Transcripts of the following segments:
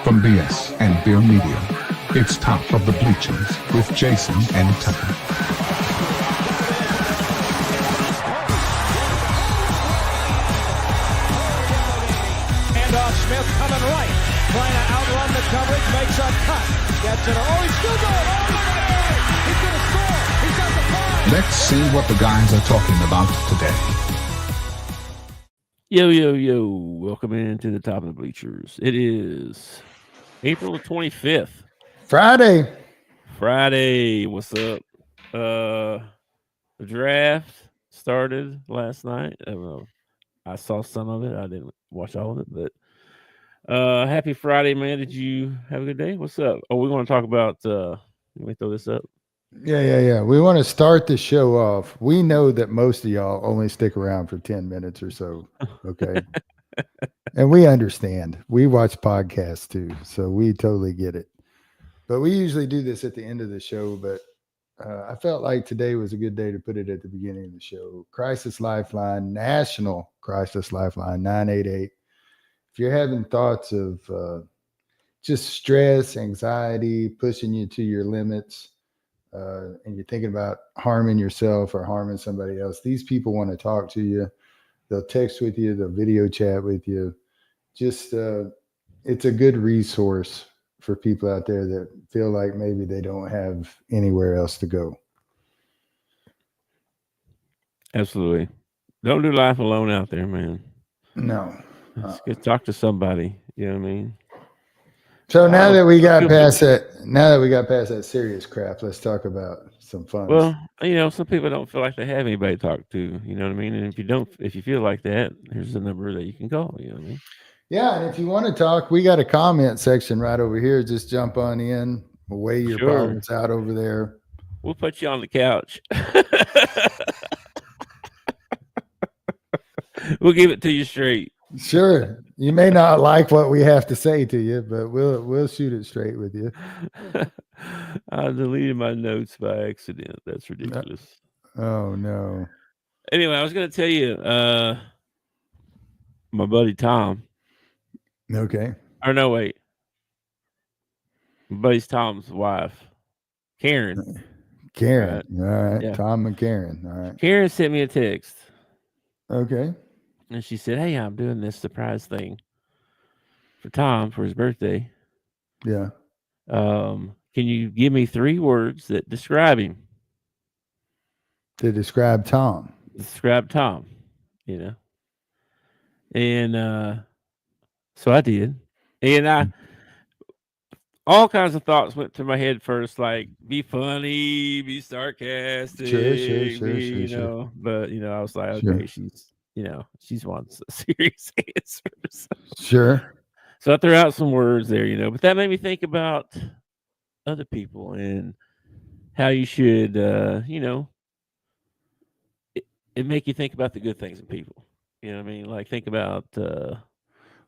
From BS and Beer Media, it's Top of the Bleachers with Jason and Tucker. Handoff, Smith coming right, trying to outrun the coverage, makes a cut, gets it. Oh, he's still going all the way. He's going to score. He's got the five. Let's see what the guys are talking about today. Yo. Welcome into the Top of the Bleachers. It is April the 25th. Friday. What's up? The draft started last night. I don't know. I saw some of it. I didn't watch all of it, but happy Friday, man. Did you have a good day? What's up? Oh, we want to talk about let me throw this up. Yeah. We want to start the show off. We know that most of y'all only stick around for 10 minutes or so. Okay. And we understand. We watch podcasts too, so we totally get it. But we usually do this at the end of the show, but I felt like today was a good day to put it at the beginning of the show. Crisis Lifeline, National Crisis Lifeline, 988. If you're having thoughts of just stress, anxiety, pushing you to your limits, and you're thinking about harming yourself or harming somebody else, these people want to talk to you. They'll text with you, they'll video chat with you. Just it's a good resource for people out there that feel like maybe they don't have anywhere else to go. Absolutely. Don't do life alone out there, man. No. Let's get talk to somebody. You know what I mean? So now that we got past that serious crap, let's talk about some fun. Well, some people don't feel like they have anybody to talk to. You know what I mean? And if you feel like that, here's the number that you can call. You know what I mean? Yeah, and if you want to talk, we got a comment section right over here. Just jump on in, weigh your problems out over there. We'll put you on the couch. We'll give it to you straight. Sure. You may not like what we have to say to you, but we'll shoot it straight with you. I deleted my notes by accident. That's ridiculous. Oh no. Anyway, I was going to tell you, my buddy Tom. Okay. Or no, wait. My buddy's Tom's wife, Karen. All right. Yeah. Tom and Karen. All right. Karen sent me a text. Okay. And she said, "Hey, I'm doing this surprise thing for Tom for his birthday. Yeah. Can you give me 3 words that describe him?" To describe Tom. And so I did. And all kinds of thoughts went through my head first, like be funny, be sarcastic. Sure. But I was like, okay, she wants serious answers. Sure. So I threw out some words there, but that made me think about other people and how you should, it make you think about the good things in people. You know what I mean? Like think about.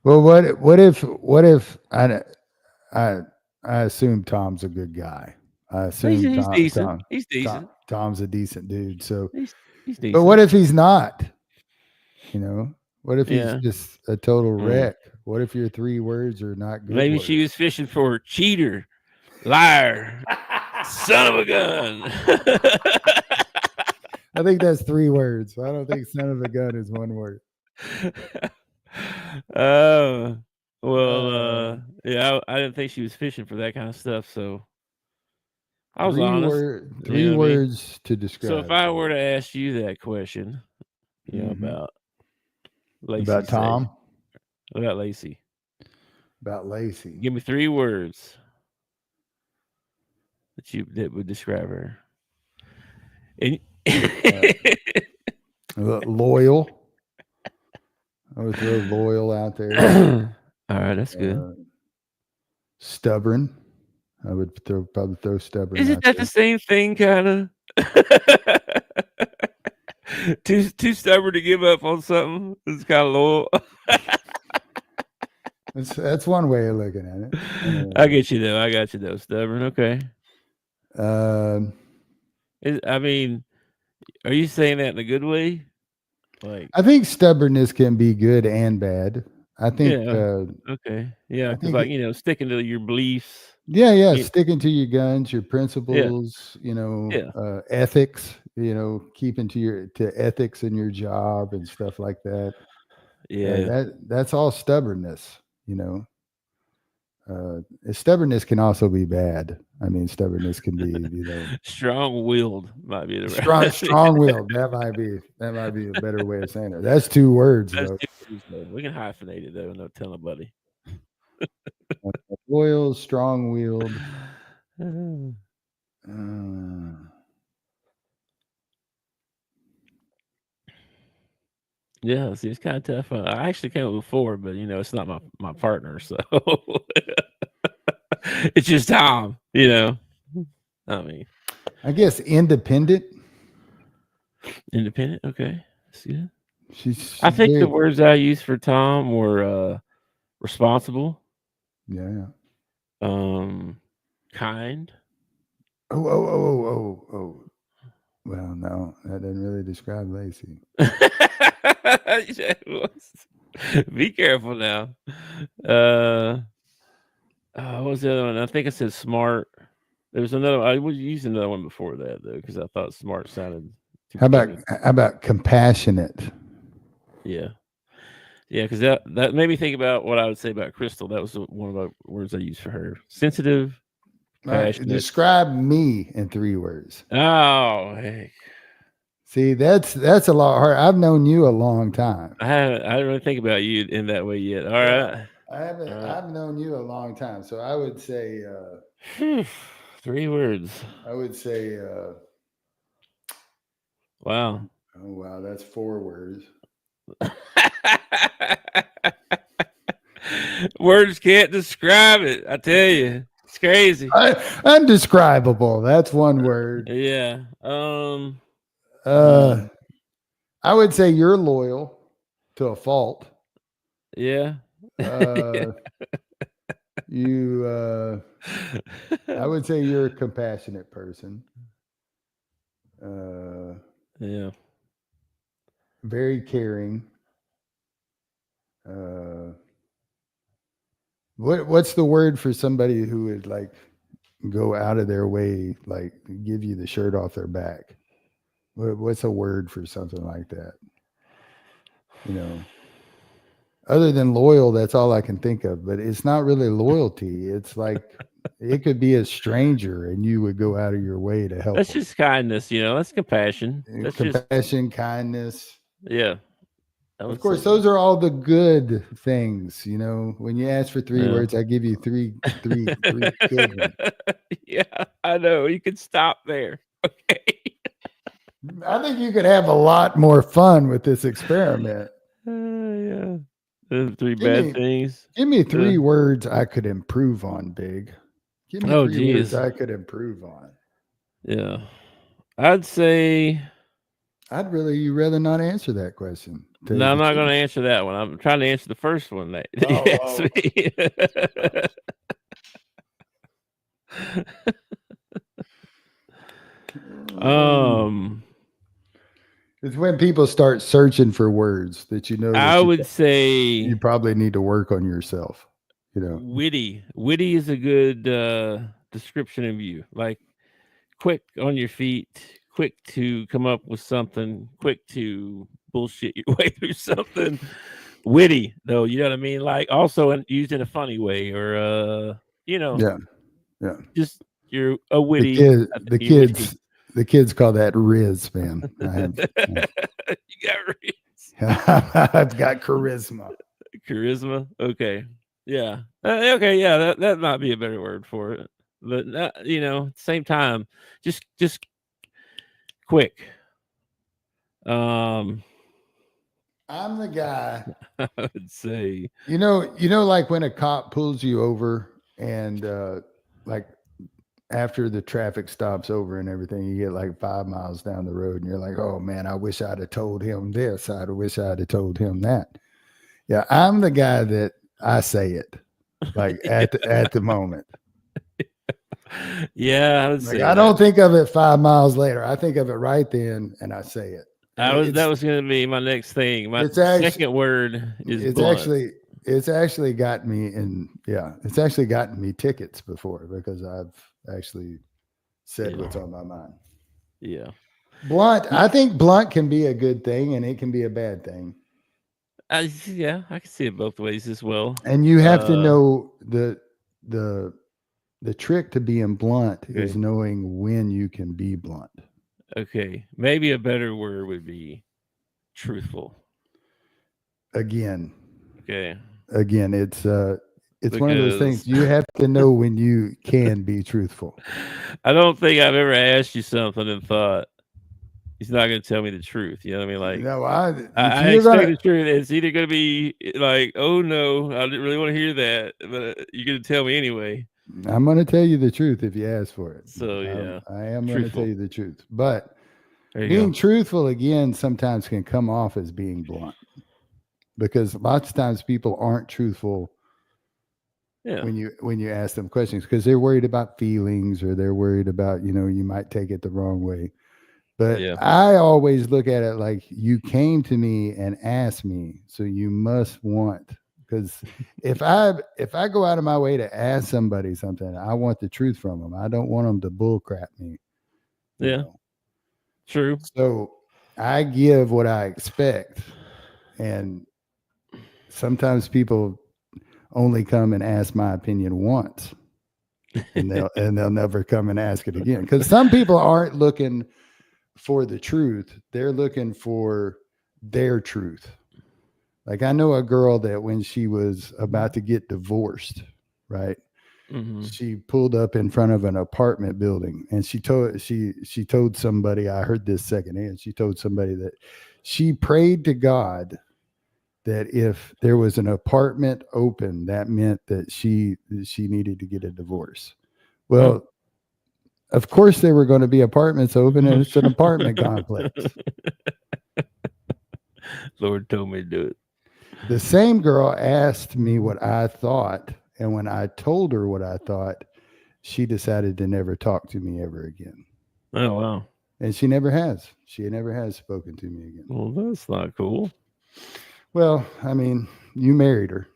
Well, what if I assume Tom's a good guy. I assume he's decent. He's decent. Tom's a decent dude. So he's decent. But what if he's not? What if he's just a total wreck? What if your 3 words are not good? Maybe words? she was fishing for cheater, liar, son of a gun. I think that's 3 words. I don't think son of a gun is 1 word. I didn't think she was fishing for that kind of stuff. So I was 3 honest. 3 words to describe. So if I were to ask you that question, about Lacey, about Tom, about Lacey, give me 3 words that would describe her. And loyal. I would throw loyal out there. All right, that's good. Stubborn. I would probably throw stubborn. Isn't that the same thing, kind of? Too stubborn to give up on something. It's kind of loyal. That's one way of looking at it. I get you though. Stubborn. Okay. Are you saying that in a good way? Like, I think stubbornness can be good and bad. I think. Yeah. Okay. Yeah, I because think. sticking to your beliefs. Yeah. You, Sticking to your guns, your yeah. principles. Yeah. Ethics. Keeping to ethics in your job and stuff like that. Yeah. That's all stubbornness. You know. Stubbornness can also be bad. I mean, stubbornness can be, Strong-willed might be the strong-willed. That might be a better way of saying it. That's 2 words, That's though. 2 words, though. We can hyphenate it though. No tell nobody. Loyal, strong-willed. Uh, Yeah, see, it's kind of tough. I actually came up with 4, but it's not my partner, so it's just Tom. I mean, I guess independent. independent. Okay, that's good. She's I think the very, words I used for Tom were responsible, yeah. kind. Oh. Well, no, that doesn't really describe Lacey. Be careful now. What was the other one? I think I said smart. There was another one. I was using another one before that though, because I thought smart sounded too How pejorative. about compassionate? Yeah, because that made me think about what I would say about Crystal. That was one of the words I used for her. Sensitive, passionate. Describe me in 3 words. Oh, heck. See, that's a lot harder. I've known you a long time. I didn't really think about you in that way yet. All right. I haven't. I've known you a long time, so I would say 3 words. I would say Wow. oh wow, that's 4 words. Words can't describe it. I tell you, it's crazy. Undescribable. That's 1 word. Yeah. I would say you're loyal to a fault. Yeah. You. I would say you're a compassionate person. Yeah. Very caring. What's the word for somebody who would like go out of their way, like give you the shirt off their back? What's a word for something like that? Other than loyal, that's all I can think of, but it's not really loyalty. It's like it could be a stranger and you would go out of your way to help. That's them. just kindness, that's compassion. That's compassion, kindness. Yeah. Of course, those are all the good things. When you ask for 3 words, I give you three good ones. Yeah, I know. You can stop there. Okay. I think you could have a lot more fun with this experiment. Yeah. 3 bad things. Give me 3 words I could improve on, Big. Give me 3 words I could improve on. Yeah. I'd say you'd rather not answer that question. No, I'm not going to answer that one. I'm trying to answer the first one that you asked me. It's when people start searching for words that I would say you probably need to work on yourself. Witty is a good description of you. Like quick on your feet, quick to come up with something, quick to bullshit your way through something. Witty, though, you know what I mean? Like also used in a funny way, or yeah. Just you're a witty. The kids call that Riz, man. You got Riz. I've got charisma. Charisma. Okay. Yeah. Okay. Yeah. That might be a better word for it. But same time, just quick. I'm the guy. I would say. Like when a cop pulls you over and like after the traffic stops over and everything, you get like 5 miles down the road and you're like, oh man, I wish I'd have told him this. I wish I'd have told him that. Yeah. I'm the guy that I say it like at the moment. Yeah. I would say I don't think of it 5 miles later. I think of it right then and I say it. That was going to be my next thing. My second word is blunt. it's actually gotten me it's actually gotten me tickets before because I've actually said Yeah. what's on my mind. Yeah. I think blunt can be a good thing and it can be a bad thing. I can see it both ways as well. And you have to know the trick to being blunt is Okay. knowing when you can be blunt. Okay. Maybe a better word would be truthful. Again, Okay. it's one of those things Because you have to know when you can be truthful. I don't think I've ever asked you something and thought he's not going to tell me the truth. You know what I mean? Like, No, I expect the truth. It's either going to be like, oh no, I didn't really want to hear that, but you're going to tell me anyway. I'm going to tell you the truth if you ask for it. So yeah, I am going to tell you the truth. But there being you truthful again sometimes can come off as being blunt because lots of times people aren't truthful. Yeah. When you ask them questions because they're worried about feelings or they're worried about, you might take it the wrong way. But Yeah. I always look at it like you came to me and asked me, so you must want. Because if I go out of my way to ask somebody something, I want the truth from them. I don't want them to bull crap me. you Yeah. know. True. So I give what I expect, and sometimes people only come and ask my opinion once, and they'll never come and ask it again. Because some people aren't looking for the truth; they're looking for their truth. Like I know a girl that when she was about to get divorced, right? Mm-hmm. She pulled up in front of an apartment building and she told somebody, I heard this secondhand. She told somebody that she prayed to God that if there was an apartment open, that meant that she needed to get a divorce. Well, of course there were going to be apartments open and it's an apartment complex. Lord told me to do it. The same girl asked me what I thought, and when I told her what I thought, she decided to never talk to me ever again. Oh wow! And she never has. She never has spoken to me again. Well, that's not cool. Well, I mean, you married her.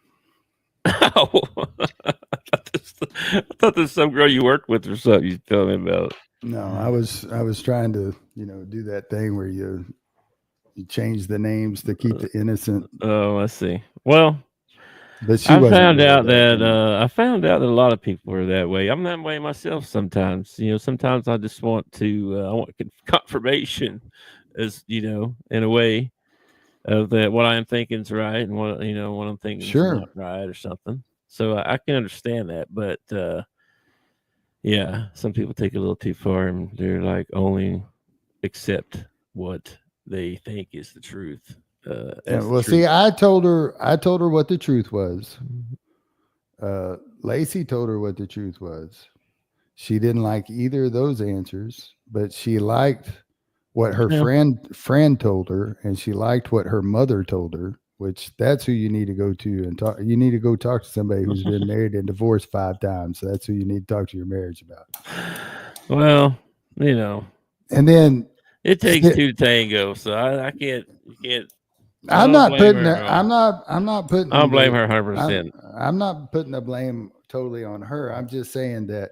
Oh, I thought there's some girl you worked with or something you tell me about. No, I was trying to, do that thing where you change the names to keep the innocent. Oh, I see. Well, but she I found really out that a lot of people are that way. I'm that way myself sometimes. Sometimes I just want to I want confirmation, as in a way of that what I am thinking is right and what I'm thinking is not right or something. So I can understand that, but yeah, some people take it a little too far and they're like only accept what they think is the truth. See, I told her what the truth was. Lacey told her what the truth was. She didn't like either of those answers, but she liked what her friend told her, and she liked what her mother told her, which that's who you need to go to and talk. You need to go talk to somebody who's been married and divorced 5 times. So that's who you need to talk to your marriage about. Well, and then it takes 2 to tango, so I can't. You can't. I'm not putting. I'm not putting. I'll blame her 100%. I'm not putting the blame totally on her. I'm just saying that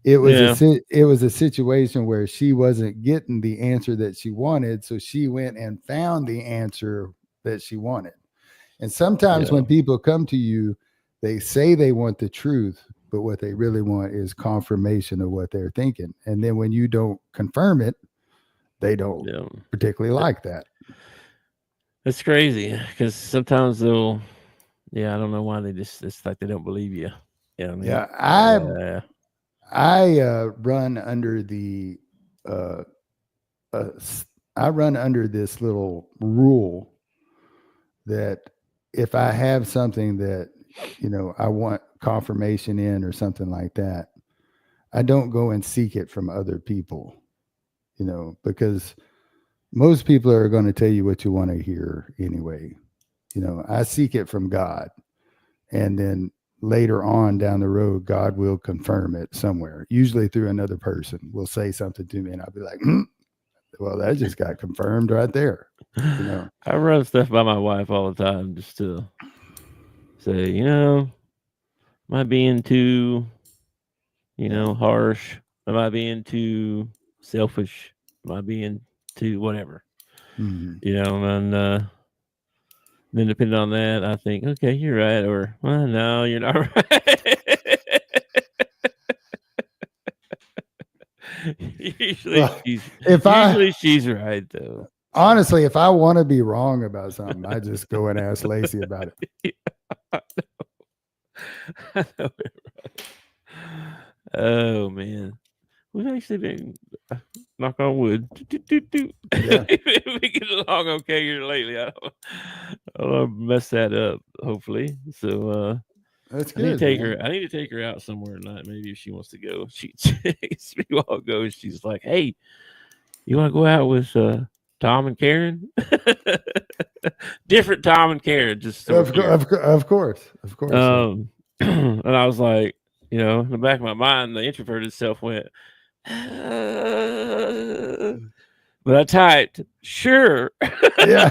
it was a situation where she wasn't getting the answer that she wanted, so she went and found the answer that she wanted. And sometimes when people come to you, they say they want the truth, but what they really want is confirmation of what they're thinking. And then when you don't confirm it, they don't particularly like that. It's crazy because sometimes they'll, I don't know why it's like they don't believe you. I run under the, I run under this little rule that if I have something that, I want confirmation in or something like that, I don't go and seek it from other people, because most people are going to tell you what you want to hear anyway. I seek it from God. And then later on down the road, God will confirm it somewhere, usually through another person will say something to me and I'll be like, well, that just got confirmed right there. I run stuff by my wife all the time just to say, am I being too, harsh? Am I being too selfish? Am I being too whatever? Mhm. And then depending on that, I think, okay, you're right, or well, no, you're not right. usually Well, she's if usually I she's right though. honestly, if I want to be wrong about something, I just go and ask Lacey about it. I know it, right? Oh man. We've actually been knock on wood. Yeah. We've been getting along okay here lately. I don't want to mess that up, hopefully. So That's I need to good, take man. her. I need to take her out somewhere tonight. Maybe if she wants to go. She a while ago. She's like, "Hey, you want to go out with Tom and Karen?" Different Tom and Karen, just so we're clear. Of course. And I was like, in the back of my mind, the introverted self went, but I typed, "Sure." Yeah.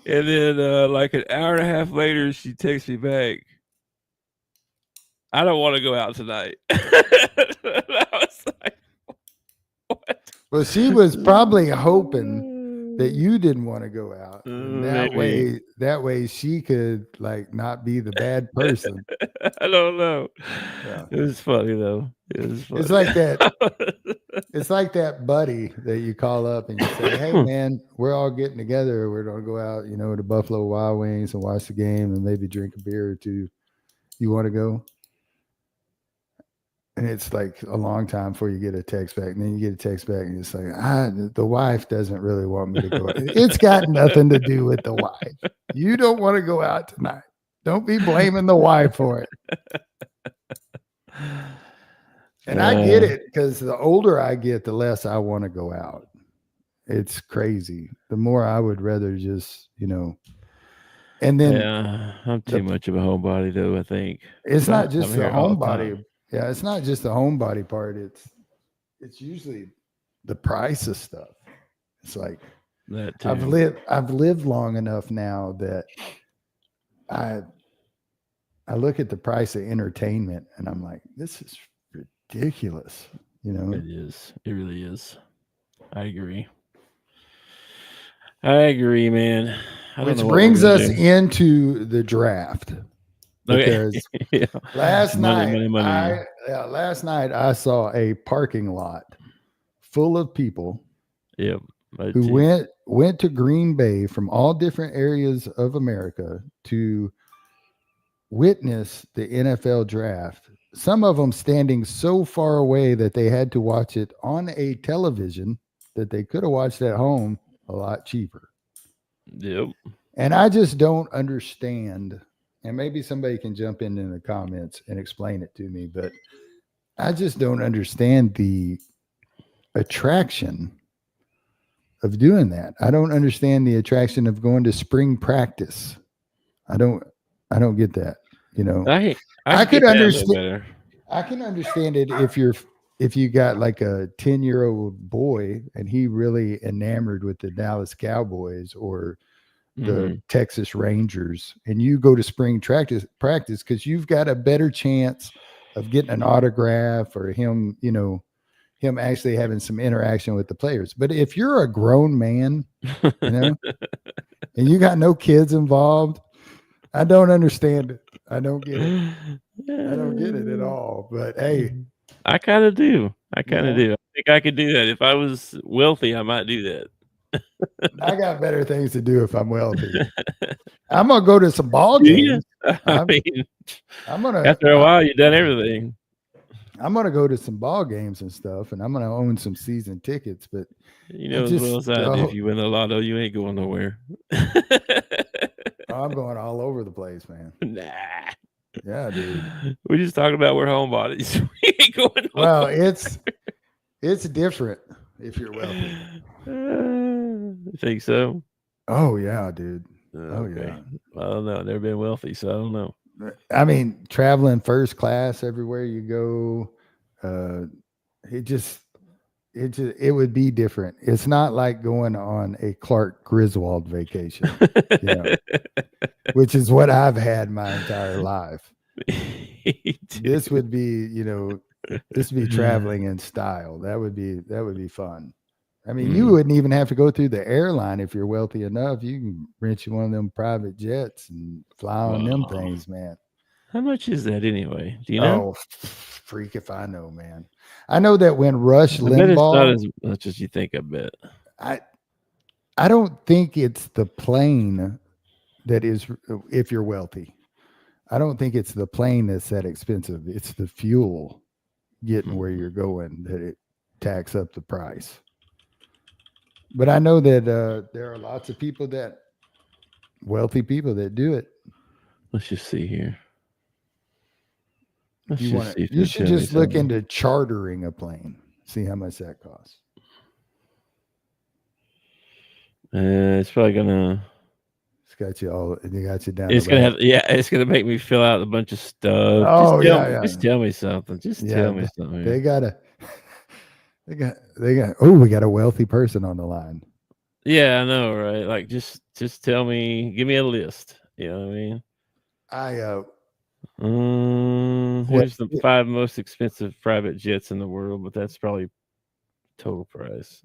And then, like an hour and a half later, she texts me back, "I don't want to go out tonight." I was like, "What?" Well, she was probably hoping that you didn't want to go out. And Maybe. that way she could like not be the bad person. I don't know. Yeah. It was funny though. It was funny. It's like that. It's like that buddy that you call up and you say, "Hey man, we're all getting together. We're gonna go out, to Buffalo Wild Wings and watch the game and maybe drink a beer or two. You want to go?" And it's like a long time before you get a text back. And then you get a text back and it's like, the wife doesn't really want me to go. It's got nothing to do with the wife. You don't want to go out tonight. Don't be blaming the wife for it. And I get it, because the older I get, the less I want to go out. It's crazy. The more I would rather just, and then yeah, I'm too much of a homebody though, I think. it's So not I'm just the here all the homebody. time. Yeah, it's not just the homebody part. It's usually the price of stuff. It's like That too. I've lived long enough now that I look at the price of entertainment and I'm like, this is ridiculous. It is. It really is. I agree. man. Which brings us into the draft. Because yeah. last Money. night I saw a parking lot full of people Yep. who went to Green Bay from all different areas of America to witness the NFL draft. Some of them standing so far away that they had to watch it on a television that they could have watched at home a lot cheaper. Yep. And I just don't understand. And maybe somebody can jump in the comments and explain it to me, but I just don't understand the attraction of doing that. I don't understand the attraction of going to spring practice. I don't get that. I could understand. I can understand it if you got like a 10-year-old boy and he really enamored with the Dallas Cowboys or the Texas Rangers, and you go to spring practice because you've got a better chance of getting an autograph or him actually having some interaction with the players. But if you're a grown man, and you got no kids involved, I don't understand it. I don't get it. I don't get it at all. But hey, I kind of do. I think I could do that. If I was wealthy, I might do that. I got better things to do if I'm wealthy. I'm gonna go to some ball games. I mean, I'm gonna after a while you've done everything. I'm gonna go to some ball games and stuff, and I'm gonna own some season tickets. But as well as I do, if you win the lotto, you ain't going nowhere. I'm going all over the place, man. Nah. Yeah, dude. We're just talking about we're homebodies. We ain't going nowhere. Well, it's different if you're wealthy. You think so? Oh yeah, dude. Okay. Yeah. I don't know. I've never been wealthy, so I don't know. I mean, traveling first class everywhere you go. it would be different. It's not like going on a Clark Griswold vacation, which is what I've had my entire life. This would be, this would be traveling in style. That would be fun. I mean, you wouldn't even have to go through the airline if you're wealthy enough. You can rent you one of them private jets and fly on them things, man. How much is that anyway? Do you know? Oh, freak if I know, man. I know that when Rush I bet it's not Limbaugh, as much as you think. I bet. I don't think it's the plane that is, if you're wealthy. I don't think it's the plane that's that expensive. It's the fuel getting where you're going that it tacks up the price. But I know that there are lots of people wealthy people that do it. Let's just see here. You should just look into chartering a plane. See how much that costs. It's probably gonna. It's got you all. They got you down. It's gonna have. Yeah, it's gonna make me fill out a bunch of stuff. Oh, Just tell me something. Tell me something. They got. Oh, we got a wealthy person on the line. Yeah, I know, right? Like, just tell me. Give me a list. You know what I mean? Here's the 5 most expensive private jets in the world, but that's probably total price.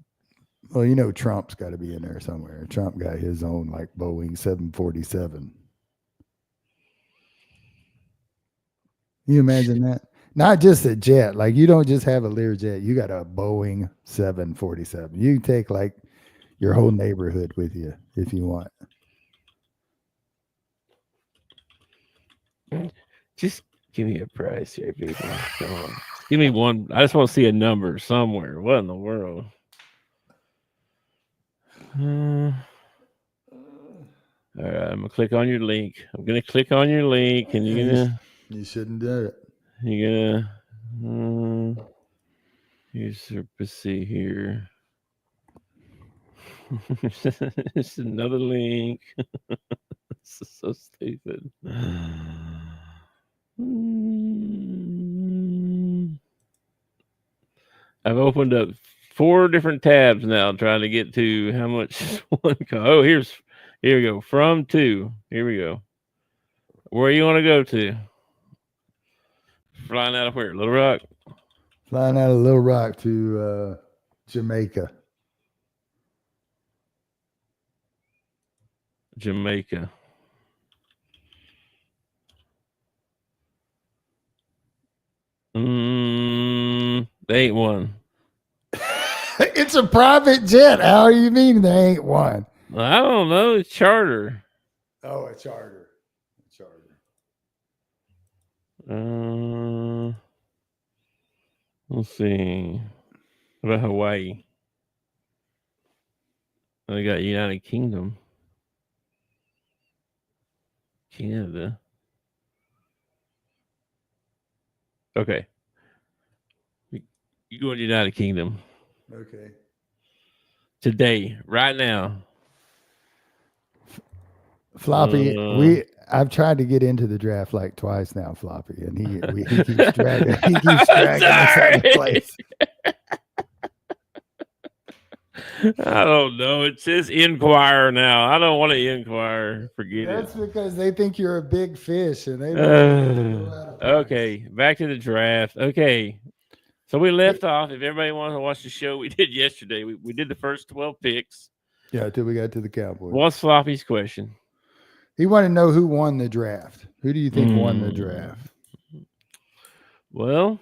Well, Trump's got to be in there somewhere. Trump got his own like Boeing 747. You imagine that? Not just a jet. Like you don't just have a Learjet. You got a Boeing 747. You can take like your whole neighborhood with you if you want. Just give me a price here, people. Come on. Give me one. I just want to see a number somewhere. What in the world? All right, I'm gonna click on your link. And you're gonna. You shouldn't do it. You're gonna. Let's see here. It's another link. This is so stupid. I've opened up 4 different tabs now trying to get to how much one costs. Oh, here we go. From to. Here we go. Where you want to go to? Flying out of where? Little Rock? Flying out of Little Rock to Jamaica. They ain't one. It's a private jet. How do you mean they ain't one? I don't know. It's charter. Oh, a charter. Let's see. What about Hawaii? They got United Kingdom. Canada. Okay. You go to United Kingdom. Okay. Today, right now. Floppy, I've tried to get into the draft like twice now, Floppy, and he keeps dragging us out of place. I don't know. It says inquire now. I don't want to inquire. Forget That's because they think you're a big fish, and they. Okay, back to the draft. Okay, so we left off. If everybody wants to watch the show we did yesterday, we did the first 12 picks. Yeah, until we got to the Cowboys. What's Floppy's question? He wanted to know who won the draft. Who do you think won the draft? Well,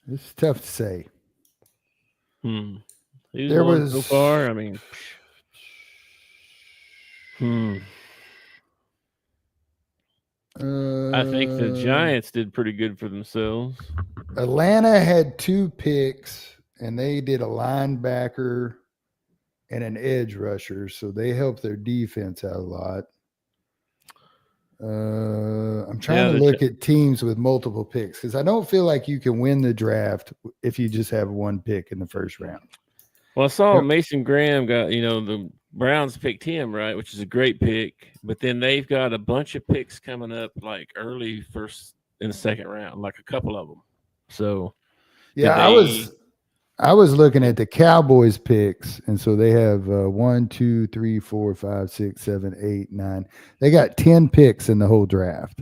it's tough to say. Who's won so far? I mean, I think the Giants did pretty good for themselves. Atlanta had 2 picks, and they did a linebacker and an edge rusher, so they helped their defense out a lot. I'm trying to look at teams with multiple picks because I don't feel like you can win the draft if you just have 1 pick in the first round. Well, I saw Mason Graham got, the Browns picked him, right, which is a great pick. But then they've got a bunch of picks coming up like early first and second round, like a couple of them. So, yeah, I was looking at the Cowboys picks, and so they have 1, 2, 3, 4, 5, 6, 7, 8, 9. They got 10 picks in the whole draft.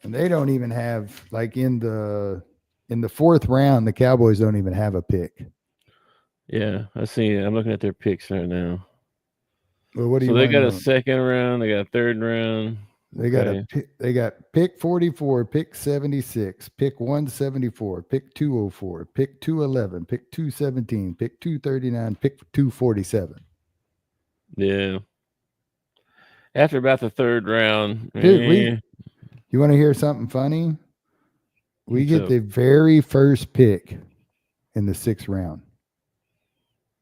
And they don't even have, like, in the fourth round, the Cowboys don't even have a pick. Yeah, I see. I'm looking at their picks right now. Well, what do So you they want got to a know? second round. They got a third round. They got pick 44, pick 76, pick 174, pick 204, pick 211, pick 217, pick 239, pick 247. Yeah. After about the third round, Dude, you want to hear something funny? We get So- the very first pick in the 6th round.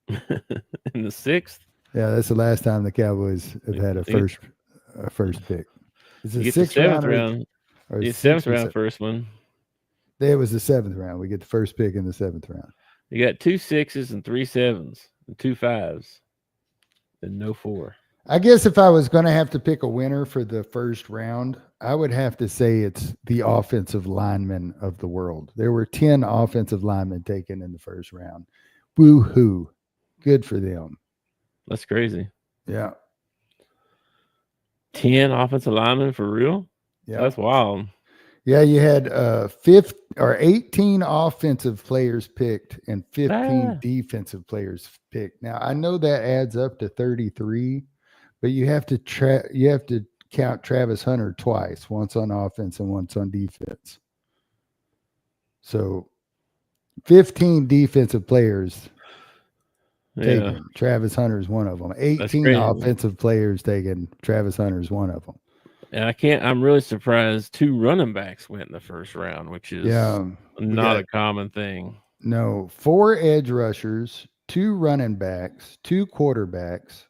in the 6th. Yeah, that's the last time the Cowboys have had a first pick. It's You the get the 6th 7th round round. or The 6th 7th round first one. It was the 7th round. We get the first pick in the 7th round. You got 2 6s and 3 7s and 2 5s and no 4. I guess if I was going to have to pick a winner for the first round, I would have to say it's the offensive linemen of the world. There were 10 offensive linemen taken in the first round. Woo-hoo. Good for them. That's crazy. Yeah. 10 offensive linemen for real? Yeah. That's wild. Yeah, you had 18 offensive players picked and 15 defensive players picked. Now, I know that adds up to 33, but you have to count Travis Hunter twice, once on offense and once on defense. So 15 defensive players taken. Travis Hunter is one of them. 18 offensive players taken. Travis Hunter is one of them. And I'm really surprised 2 running backs went in the first round, which is not a common thing. No, 4 edge rushers, 2 running backs, 2 quarterbacks,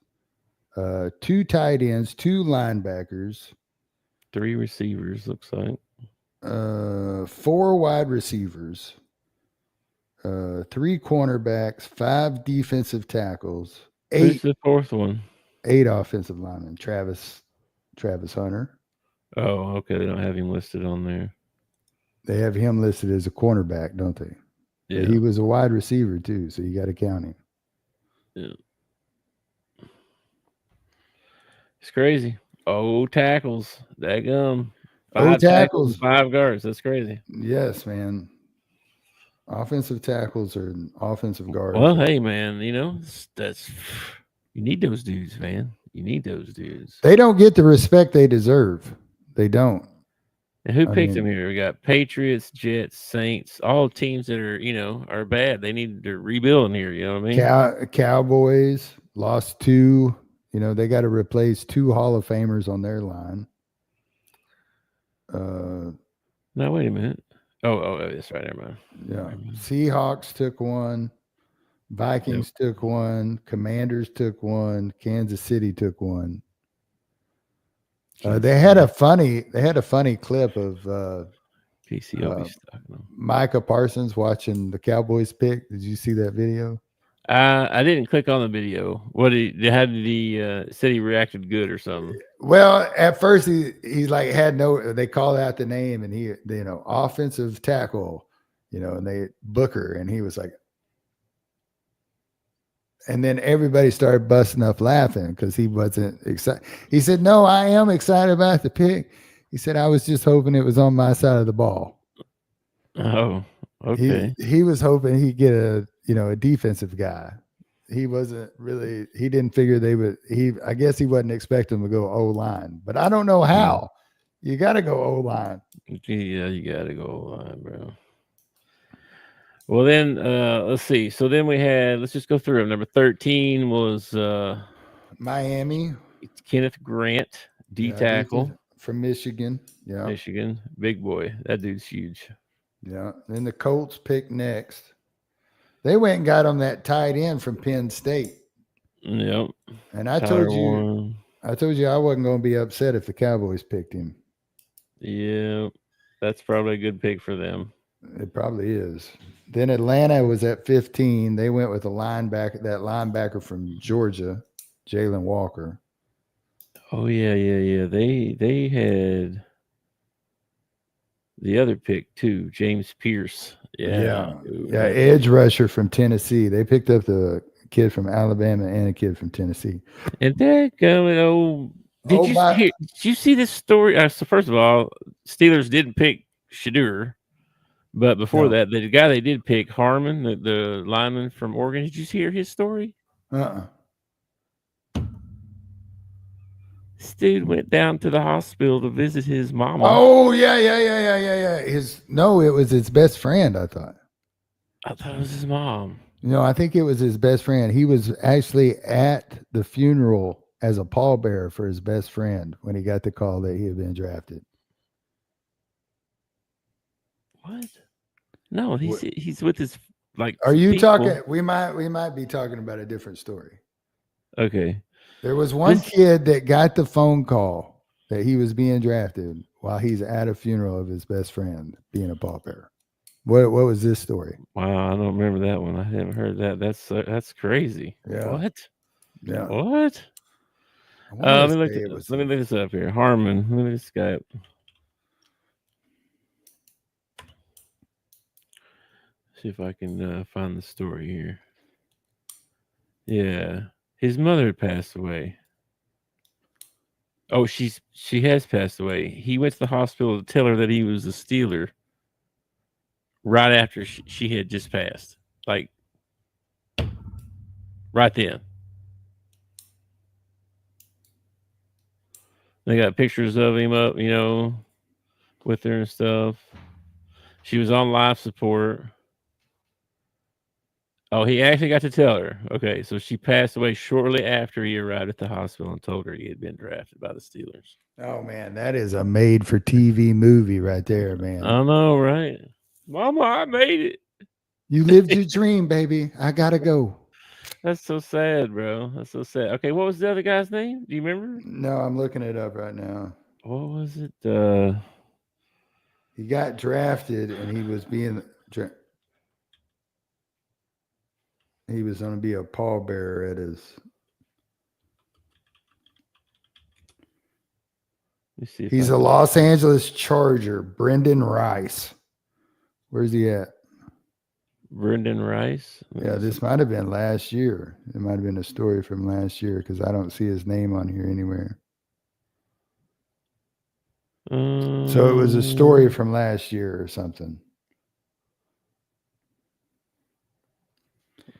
2 tight ends, 2 linebackers, 3 receivers, looks like. 4 wide receivers, 3 cornerbacks, 5 defensive tackles, 8. Who's the 4th one? 8 offensive linemen. Travis Hunter. Oh, okay. They don't have him listed on there. They have him listed as a cornerback, don't they? Yeah. But he was a wide receiver too, so you got to count him. Yeah. It's crazy. Oh, tackles. Daggum. 5 tackles, 5 guards. That's crazy. Yes, man. Offensive tackles or offensive guards. Well, hey, man, that's you need those dudes, man. You need those dudes. They don't get the respect they deserve. They don't. And who picked them here? We got Patriots, Jets, Saints, all teams that are bad. They need to rebuild in here. You know what I mean? Cowboys lost 2. They got to replace 2 Hall of Famers on their line. No, wait a minute. Oh, that's right. Never mind. Yeah. Seahawks took 1. Vikings took 1. Commanders took 1. Kansas City took 1. They had a funny clip of Micah Parsons watching the Cowboys pick. Did you see that video? I didn't click on the video. How did he said he reacted good or something? Well, at first he like had they called out the name and he offensive tackle, and they Booker, and he was like, and then everybody started busting up laughing because he wasn't excited. He said, "No, I am excited about the pick." He said, "I was just hoping it was on my side of the ball." Oh, okay. He was hoping he'd get a defensive guy. He wasn't really. He didn't figure they would. I guess he wasn't expecting them to go O-line, but I don't know how. You got to go O-line. Yeah, you got to go O-line, bro. Well, then, let's see. So then let's just go through them. Number 13 was Miami. Kenneth Grant, D tackle. From Michigan. Yeah. Michigan. Big boy. That dude's huge. Yeah. Then the Colts picked next. They went and got him that tight end from Penn State. Yep. And I told you I wasn't going to be upset if the Cowboys picked him. Yeah. That's probably a good pick for them. It probably is. Then Atlanta was at 15. They went with that linebacker from Georgia, Jalen Walker. Oh yeah. They had the other pick too, James Pierce. Yeah. Ooh, Edge rusher from Tennessee. They picked up the kid from Alabama and a kid from Tennessee. And that going did you see this story? So first of all, Steelers didn't pick Shadur, but before that, the guy they did pick, Harmon, the lineman from Oregon. Did you hear his story? This dude went down to the hospital to visit his mama. Oh yeah. It was his best friend. I thought it was his mom. No, I think it was his best friend. He was actually at the funeral as a pallbearer for his best friend when he got the call that he had been drafted. What? No, he's with his Are you people. talking? We might be talking about a different story. Okay. There was one kid that got the phone call that he was being drafted while he's at a funeral of his best friend being a pallbearer. What was this story? Wow, I don't remember that one. I haven't heard that. That's crazy. Yeah. What? Yeah. What? Let me look this up here. Harmon. Let me look this guy up. See if I can find the story here. Yeah, his mother passed away. Oh, she has passed away. He went to the hospital to tell her that he was a Steeler. Right after she had just passed, like right then. They got pictures of him up, with her and stuff. She was on life support. Oh, he actually got to tell her. Okay, so she passed away shortly after he arrived at the hospital and told her he had been drafted by the Steelers. Oh, man, that is a made-for-TV movie right there, man. I know, right? Mama, I made it. You lived your dream, baby. I got to go. That's so sad, bro. That's so sad. Okay, what was the other guy's name? Do you remember? No, I'm looking it up right now. What was it? He got drafted, and he was he was going to be a pallbearer at his. He's a Los Angeles Charger, Brendan Rice. Where's he at? Brendan Rice? Yeah, this might have been last year. It might have been a story from last year because I don't see his name on here anywhere. So it was a story from last year or something.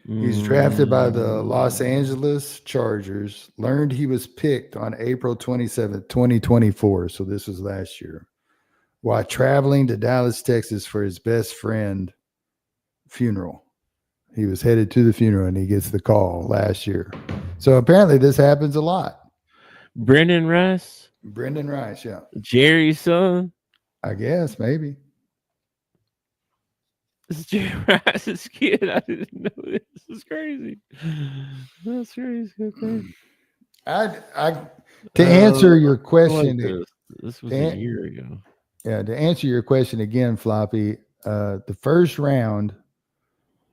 He's drafted by the Los Angeles Chargers, learned he was picked on April 27th, 2024. So this was last year. While traveling to Dallas, Texas for his best friend funeral. He was headed to the funeral and he gets the call last year. So apparently this happens a lot. Brendan Rice? Brendan Rice, yeah. Jerry's son? I guess, maybe. This is Jerry Rice's kid. I didn't know this. This is crazy. That's crazy. To answer your question. This was a year ago. Yeah, to answer your question again, Floppy, the first round,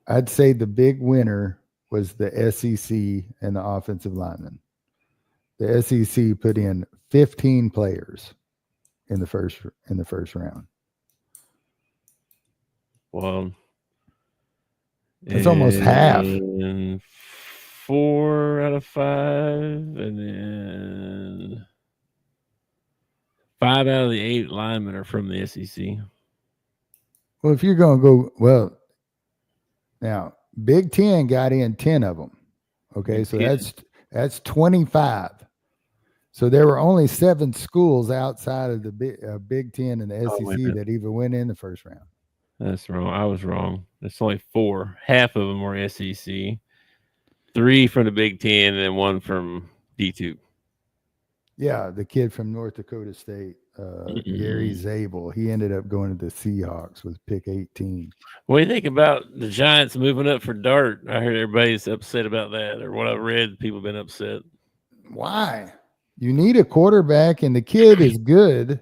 I'd say the big winner was the SEC and the offensive lineman. The SEC put in 15 players in the first round. Well, it's almost half. 4 out of 5, and then 5 out of the 8 linemen are from the SEC. Well, if you're going to go, now Big Ten got in 10 of them. Okay, so that's 25. So there were only 7 schools outside of the Big Ten and the SEC that even went in the first round. That's wrong. I was wrong. It's only 4. Half of them were SEC. 3 from the Big Ten, and then 1 from D2. Yeah, the kid from North Dakota State, Gary Zabel. He ended up going to the Seahawks with pick 18. What do you think about the Giants moving up for Dart? I heard everybody's upset about that, or what I've read, people have been upset. Why? You need a quarterback, and the kid is good.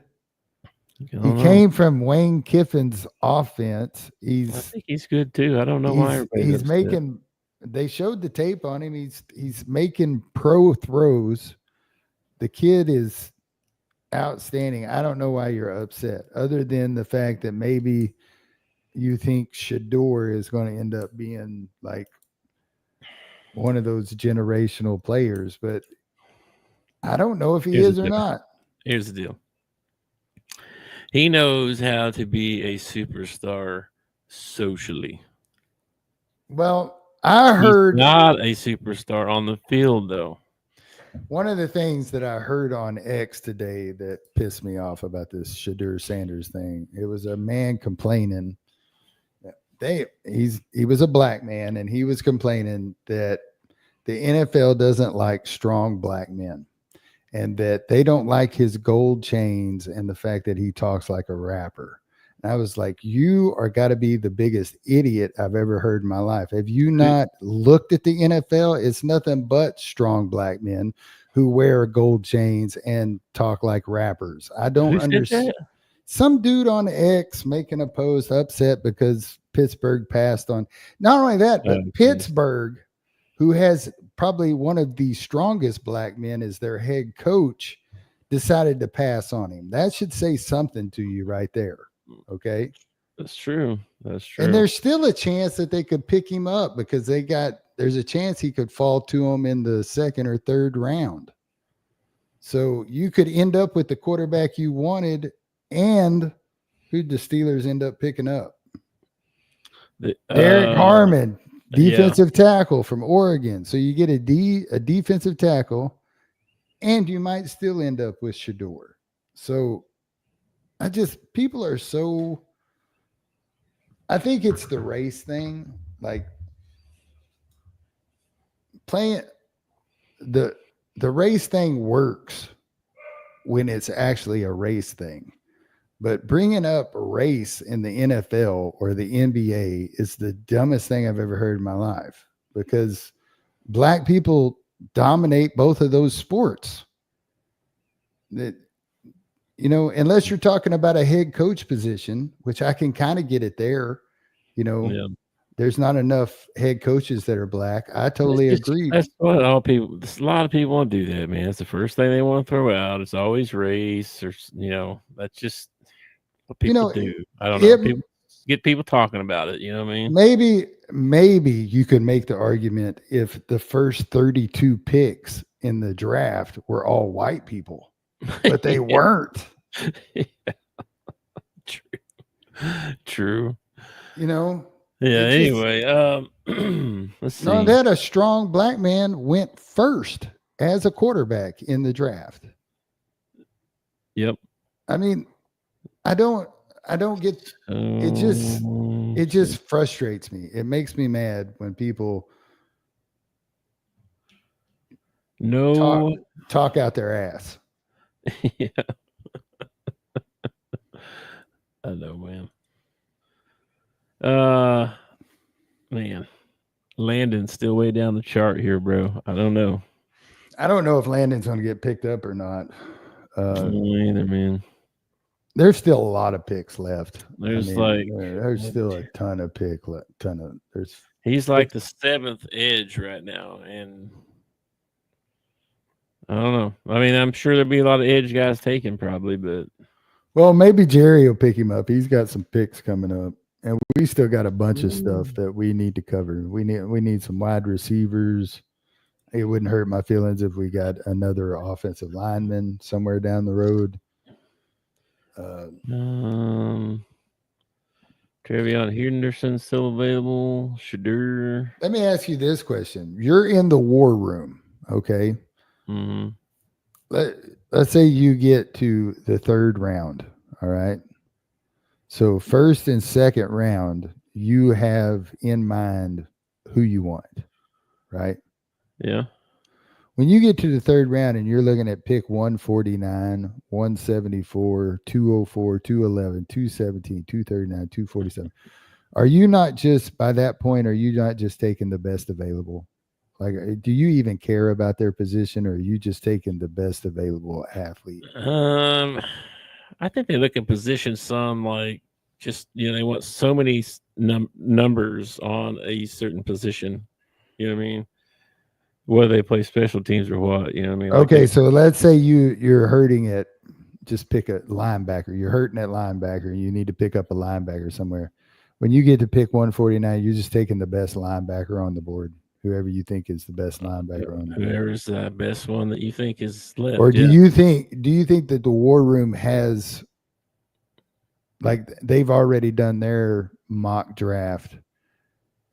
He came from Wayne Kiffin's offense. I think he's good too. I don't know why he's making. They showed the tape on him. He's making pro throws. The kid is outstanding. I don't know why you're upset, other than the fact that maybe you think Shador is going to end up being like one of those generational players, but I don't know if he Here's is the or deal. not. Here's the deal. He knows how to be a superstar socially. Well, I He's heard not a superstar on the field, though. one of the things that I heard on X today that pissed me off about this Shadur Sanders thing. It was a man complaining. He was a black man, and he was complaining that the NFL doesn't like strong black men, and that they don't like his gold chains and the fact that he talks like a rapper. And I was like, you are got to be the biggest idiot I've ever heard in my life. Have you not looked at the NFL? It's nothing but strong black men who wear gold chains and talk like rappers. I don't Who said understand. that? Some dude on X making a post upset because Pittsburgh passed on. Not only that, but Okay. Pittsburgh, who has probably one of the strongest black men as their head coach, decided to pass on him. That should say something to you right there. Okay. That's true. That's true. And there's still a chance that they could pick him up because there's a chance he could fall to them in the second or third round. So you could end up with the quarterback you wanted. And who'd the Steelers end up picking up? Derek Harmon, defensive tackle from Oregon. So you get a defensive tackle, and you might still end up with Shador. So people are so, I think it's the race thing. Like playing the race thing works when it's actually a race thing. But bringing up race in the NFL or the NBA is the dumbest thing I've ever heard in my life, because black people dominate both of those sports. That, unless you're talking about a head coach position, which I can kind of get it there, there's not enough head coaches that are black. I totally agree. That's what a lot of people want to do that, man. It's the first thing they want to throw out. It's always race, or that's just what people do. I don't know. People get people talking about it. You know what I mean? Maybe you could make the argument if the first 32 picks in the draft were all white people, but they weren't. True. Yeah. Anyway, let's see. No, that a strong black man went first as a quarterback in the draft. Yep. I mean, I don't get it. Just frustrates me. It makes me mad when people talk out their ass. Yeah. I know, man. Landon's still way down the chart here, bro. I don't know. I don't know if Landon's going to get picked up or not. Either, man. There's still a lot of picks left. There's still a ton of picks. He's like the seventh edge right now, and I don't know. I mean, I'm sure there'll be a lot of edge guys taken probably, but maybe Jerry will pick him up. He's got some picks coming up, and we still got a bunch of stuff that we need to cover. We need some wide receivers. It wouldn't hurt my feelings if we got another offensive lineman somewhere down the road. Trevion Henderson still available. Shadur. Let me ask you this question. You're in the war room, okay? Mm-hmm. Let's say you get to the third round, all right? So first and second round, you have in mind who you want, right? Yeah. When you get to the third round and you're looking at pick 149, 174, 204, 211, 217, 239, 247, are you not just, by that point, are you not just taking the best available? Like, do you even care about their position, or are you just taking the best available athlete? I think they look at position some, like, just, they want so many numbers on a certain position. You know what I mean? Whether they play special teams or what, you know what I mean? Okay, so let's say you're hurting at just pick a linebacker. You're hurting at linebacker. You need to pick up a linebacker somewhere. When you get to pick 149, you're just taking the best linebacker on the board, whoever you think is the best linebacker on the board. Whoever's the best one that you think is left. Or do you think that the War Room has, like, they've already done their mock draft,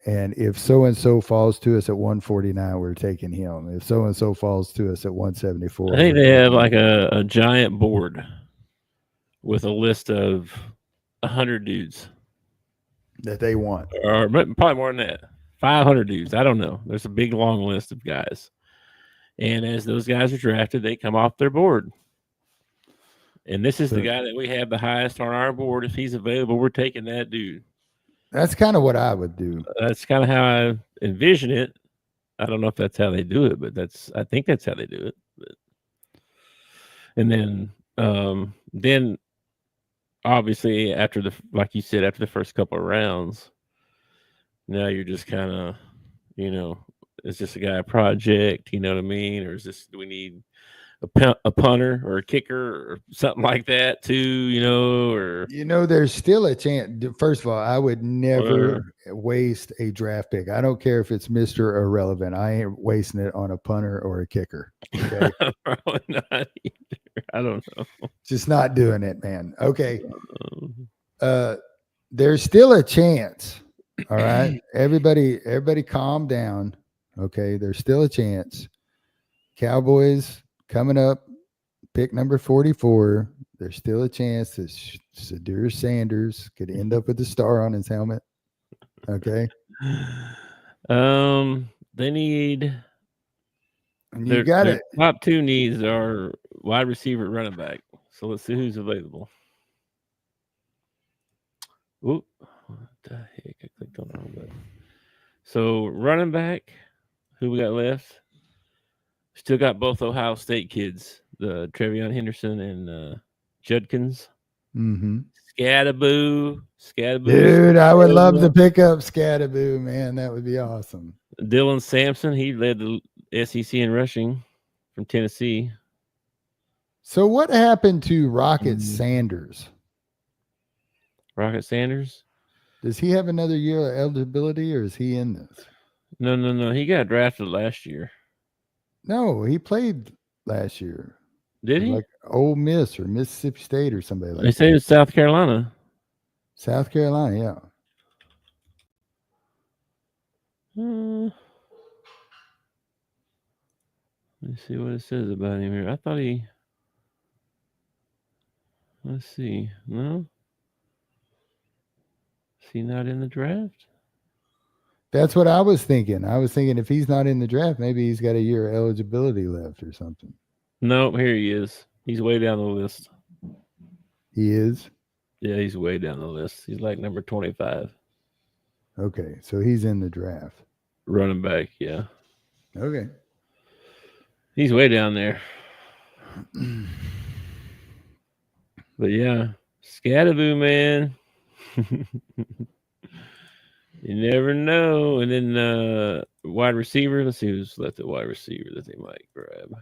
and if so and so falls to us at 149, we're taking him. If so and so falls to us at 174, I think they have like a giant board with a list of 100 dudes that they want, or probably more than that, 500 dudes. I don't know. There's a big long list of guys, and as those guys are drafted, they come off their board. And this is the guy that we have the highest on our board. If he's available, we're taking that dude. That's kind of what I would do. That's kind of how I envision it. I don't know if that's how they do it, but I think that's how they do it. But, and then obviously like you said, after the first couple of rounds, now you're just kind of, is this a guy project? You know what I mean? Or do we need a punter or a kicker or something like that too, or there's still a chance. First of all, I would never waste a draft pick. I don't care if it's Mr. Irrelevant. I ain't wasting it on a punter or a kicker. Okay? Probably not either. I don't know. Just not doing it, man. Okay. There's still a chance. All right. Everybody calm down. Okay. There's still a chance. Cowboys coming up, pick number 44. There's still a chance that Shadur Sanders could end up with a star on his helmet. Okay. They need. And you got it. Top two needs are wide receiver, running back. So let's see who's available. Oop, what the heck? I clicked on the wrong button. So running back, who we got left? Still got both Ohio State kids, the Trevion Henderson and Judkins. Mm-hmm. Scatterboo. Dude, I would love to pick up Scatterboo, man. That would be awesome. Dylan Sampson, he led the SEC in rushing from Tennessee. So what happened to Rocket Sanders? Rocket Sanders? Does he have another year of eligibility, or is he in this? No. He got drafted last year. No, he played last year. Did he? Like Ole Miss or Mississippi State or somebody like that. They say it's South Carolina. South Carolina, yeah. Let's see what it says about him here. I thought let's see. No? Is he not in the draft? That's what I was thinking. I was thinking if he's not in the draft, maybe he's got a year of eligibility left or something. Nope, here he is. He's way down the list. He is? Yeah, he's way down the list. He's like number 25. Okay, so he's in the draft. Running back, yeah. Okay. He's way down there. But yeah, Scatterboo, man. You never know. And then wide receiver. Let's see who's left at wide receiver that they might grab.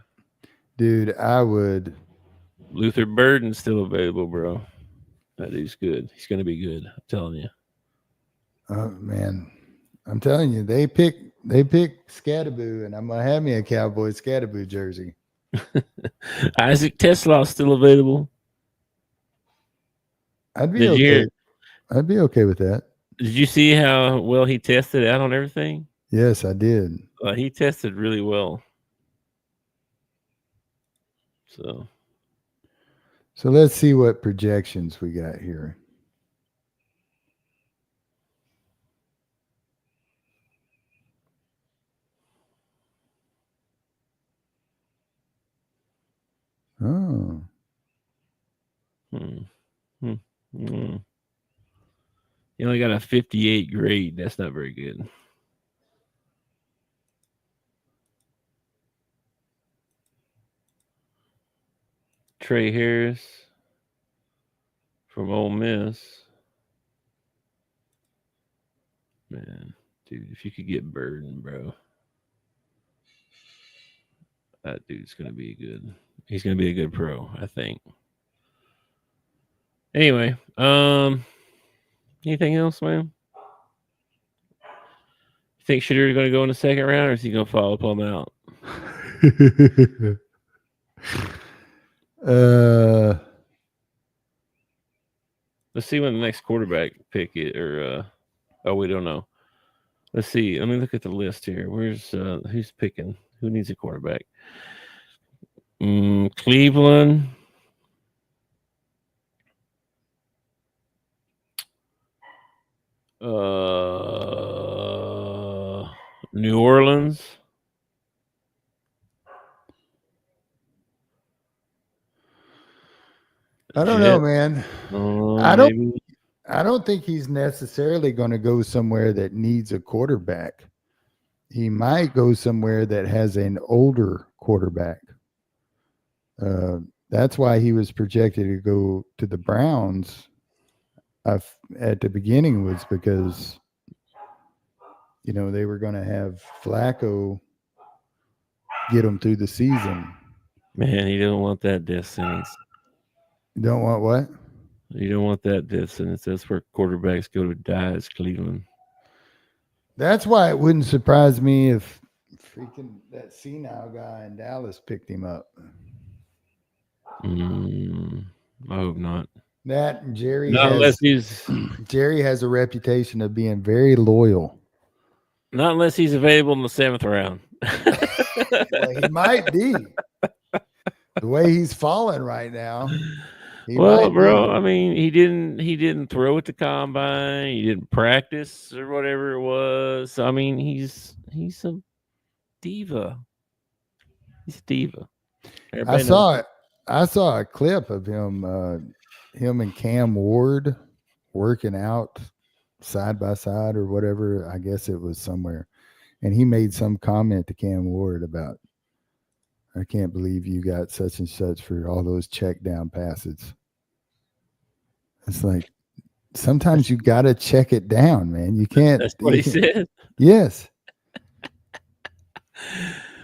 Dude, I would. Luther Burden's still available, bro. That dude's good. He's going to be good. I'm telling you. Oh, man. I'm telling you, they pick Scatterboo, and I'm going to have me a Cowboys Scatterboo jersey. Isaac Teslaw's still available. I'd be okay. I'd be okay with that. Did you see how well he tested out on everything? Yes, I did. He tested really well. So let's see what projections we got here. Oh. He only got a 58 grade. That's not very good. Trey Harris from Ole Miss. Man, dude, if you could get Burden, bro. That dude's going to be good. He's going to be a good pro, I think. Anyway, anything else, man? You think Shitter's going to go in the second round, or is he going to follow Plum out? Let's see when the next quarterback pick it, or we don't know. Let's see. Let me look at the list here. Where's who's picking? Who needs a quarterback? Cleveland. New Orleans. I don't know, man. Maybe. I don't think he's necessarily going to go somewhere that needs a quarterback. He might go somewhere that has an older quarterback. That's why he was projected to go to the Browns at the beginning, was because, you know, they were going to have Flacco get him through the season. Man, you don't want that death sentence. You don't want what? You don't want that death sentence. That's where quarterbacks go to die, is Cleveland. That's why it wouldn't surprise me if freaking that senile guy in Dallas picked him up. I hope not. That and Jerry. Not unless he's Jerry has a reputation of being very loyal. Not unless he's available in the 7th round. Well, he might be. The way he's falling right now. Well, bro, I mean, he didn't throw at the combine. He didn't practice or whatever it was. I mean, he's a diva. He's a diva. I saw a clip of him and Cam Ward working out side by side or whatever. I guess it was somewhere. And he made some comment to Cam Ward about, I can't believe you got such and such for all those check down passes. It's like, sometimes you got to check it down, man. You can't. That's what he said. Yes.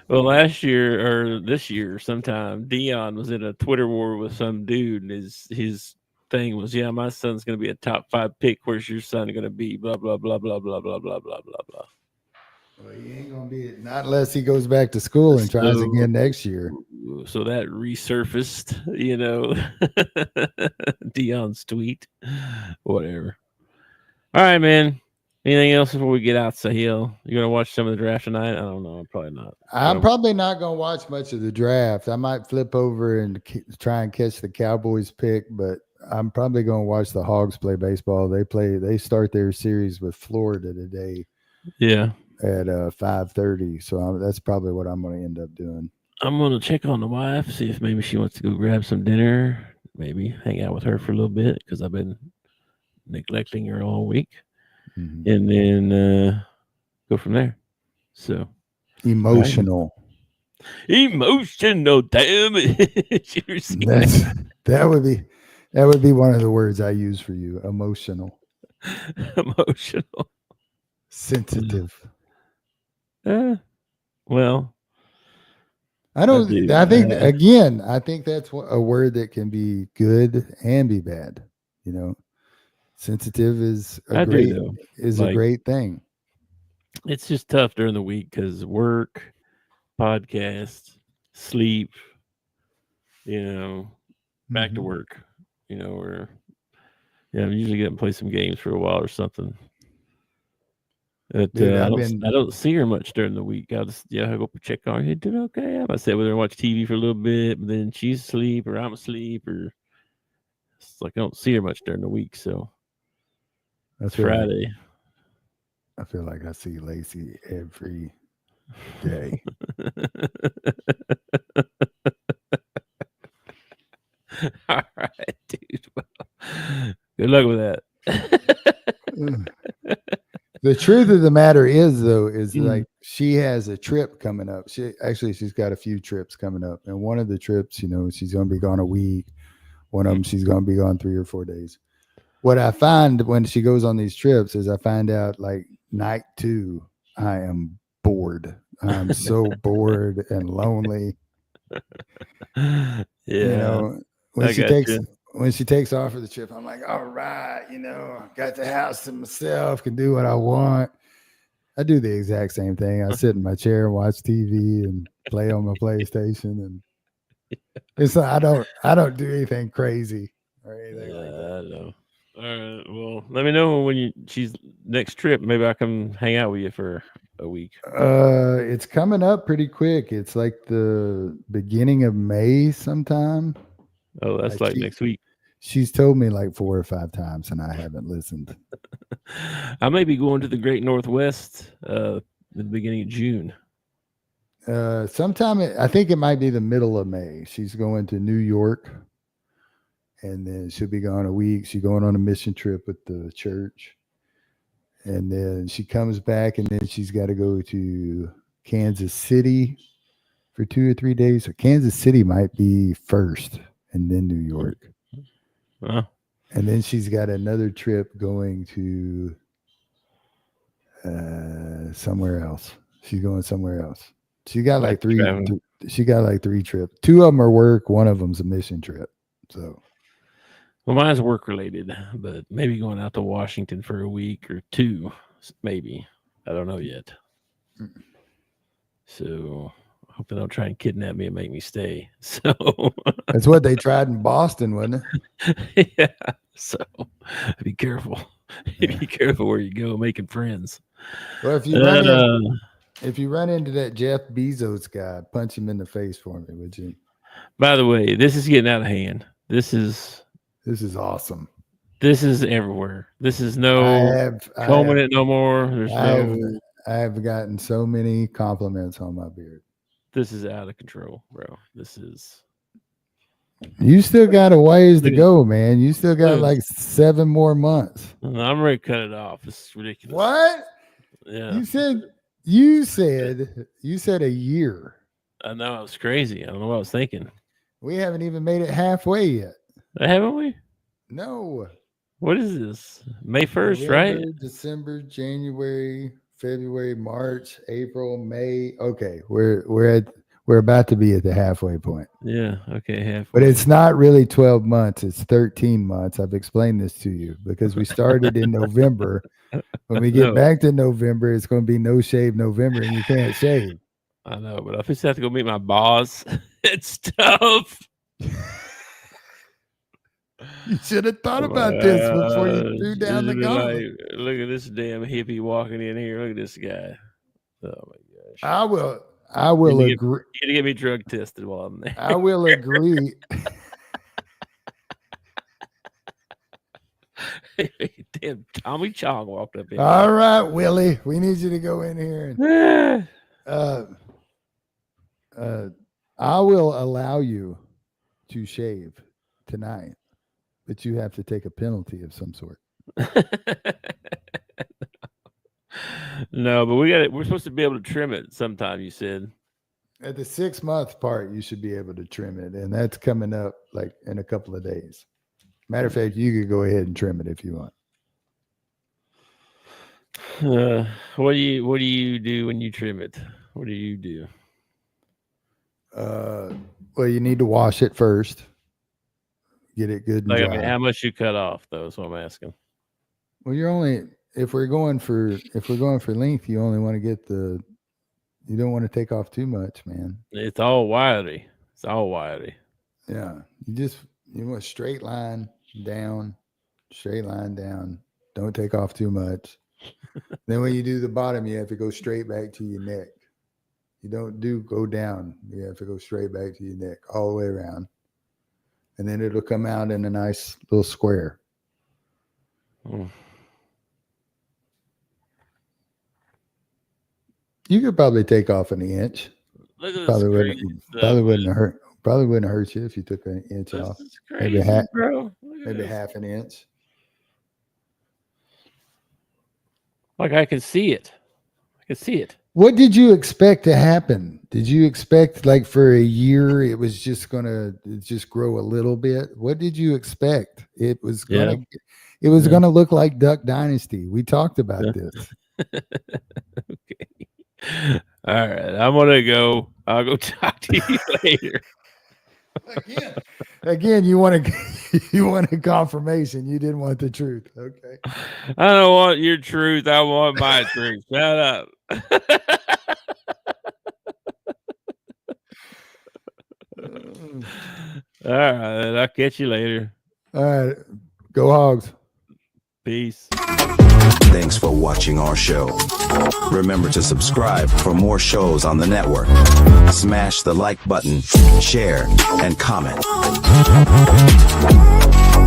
Well, last year or this year sometime, Dion was in a Twitter war with some dude, and his thing was, yeah, my son's going to be a top 5 pick. Where's your son going to be? Blah, blah, blah, blah, blah, blah, blah, blah, blah, blah. Well, he ain't going to be, not unless he goes back to school and tries again next year. So that resurfaced, you know, Dion's tweet, whatever. All right, man. Anything else before we get out, Sahil? You going to watch some of the draft tonight? I don't know. Probably not. I'm probably not going to watch much of the draft. I might flip over and try and catch the Cowboys pick, but I'm probably going to watch the Hogs play baseball. They start their series with Florida today. Yeah. At 5:30. So that's probably what I'm going to end up doing. I'm going to check on the wife, see if maybe she wants to go grab some dinner, maybe hang out with her for a little bit, because I've been neglecting her all week. Mm-hmm. And then go from there. So emotional, damn it. that would be one of the words I use for you. Emotional. Sensitive. Well, I think that's a word that can be good and be bad. You know, sensitive is a great thing. It's just tough during the week because work, podcast, sleep, you know, back to work, you know, or I'm usually getting to play some games for a while or something. Dude, I don't see her much during the week. I'll just I go check on her. Hey, doing okay? I might sit with her and watch TV for a little bit, but then she's asleep or I'm asleep, or it's like I don't see her much during the week. So that's Friday. I feel like I see Lacey every day. All right, dude. Well, good luck with that. The truth of the matter is, though, like she has a trip coming up. She's got a few trips coming up. And one of the trips, you know, she's going to be gone a week. One of them, she's going to be gone 3 or 4 days. What I find when she goes on these trips is I find out like night 2, I am bored. I'm so bored and lonely. Yeah. You know, when when she takes off for the trip, I'm like, all right, got the house to myself, can do what I want. I do the exact same thing. I sit in my chair and watch TV and play on my PlayStation, and it's I don't do anything crazy or anything like that. I know. All right. Well, let me know when she's next trip. Maybe I can hang out with you for a week. It's coming up pretty quick. It's like the beginning of May sometime. Oh, that's like next week. She's told me like 4 or 5 times, and I haven't listened. I may be going to the Great Northwest at the beginning of June. Sometime I think it might be the middle of May. She's going to New York, and then she'll be gone a week. She's going on a mission trip with the church, and then she comes back, and then she's got to go to Kansas City for 2 or 3 days. So Kansas City might be first, and then New York. Huh? And then she's got another trip going to somewhere else. She's going somewhere else. She got like 3. She got like 3 trips. 2 of them are work. 1 of them's a mission trip. So, well, mine's work related, but maybe going out to Washington for a week or 2, maybe. I don't know yet. So, I hope they don't try and kidnap me and make me stay. So that's what they tried in Boston, wasn't it? Yeah. So be careful. Yeah. Be careful where you go making friends. Well, if you run into that Jeff Bezos guy, punch him in the face for me, would you? By the way, this is getting out of hand. This is awesome. This is everywhere. This is no combing it no more. I have gotten so many compliments on my beard. This is out of control, bro. This is. You still got a ways to go, man. You still got like 7 more months. I'm ready to cut it off. It's ridiculous. What? Yeah. You said a year. I know. It was crazy. I don't know what I was thinking. We haven't even made it halfway yet. Haven't we? No. What is this? May 1st, right? December, January, February, March, April, May. Okay, we're about to be at the halfway point. Yeah, okay, halfway. But it's not really 12 months, it's 13 months. I've explained this to you because we started in November. When we get back to November, it's going to be no shave November and you can't shave. I know, but I just have to go meet my boss. It's tough. You should have thought about this before you threw down the gauntlet. Like, look at this damn hippie walking in here. Look at this guy. Oh my gosh. I will agree. You need to get me drug tested while I'm there. I will agree. Damn, Tommy Chong walked up in. All right, Willie. We need you to go in here. I will allow you to shave tonight, but you have to take a penalty of some sort. No, but we're supposed to be able to trim it sometime, you said. At the 6-month part, you should be able to trim it, and that's coming up like in a couple of days. Matter of fact, you could go ahead and trim it if you want. What do you do when you trim it? What do you do? Well, you need to wash it first. Get it good and dry. I mean, how much you cut off, though, is what I'm asking. Well, if we're going for length, you only want to get you don't want to take off too much, man. It's all wiry. It's all wiry. Yeah. You want straight line down. Don't take off too much. Then when you do the bottom, you have to go straight back to your neck. You don't go down. You have to go straight back to your neck all the way around. And then it'll come out in a nice little square. Mm. You could probably take off an inch. Look at Probably this wouldn't hurt you if you took an inch off. This is crazy, bro. Maybe half an inch. Like I can see it. What did you expect to happen? Did you expect like for a year it was just gonna grow a little bit? What did you expect? It was gonna look like Duck Dynasty. We talked about this. Okay. All right. I'm gonna go. I'll go talk to you later. Again, you want You wanted confirmation. You didn't want the truth. Okay. I don't want your truth. I want my truth. Shut up. All right. I'll catch you later. All right. Go Hogs. Peace. Thanks for watching our show. Remember to subscribe for more shows on the network. Smash the like button, share, and comment.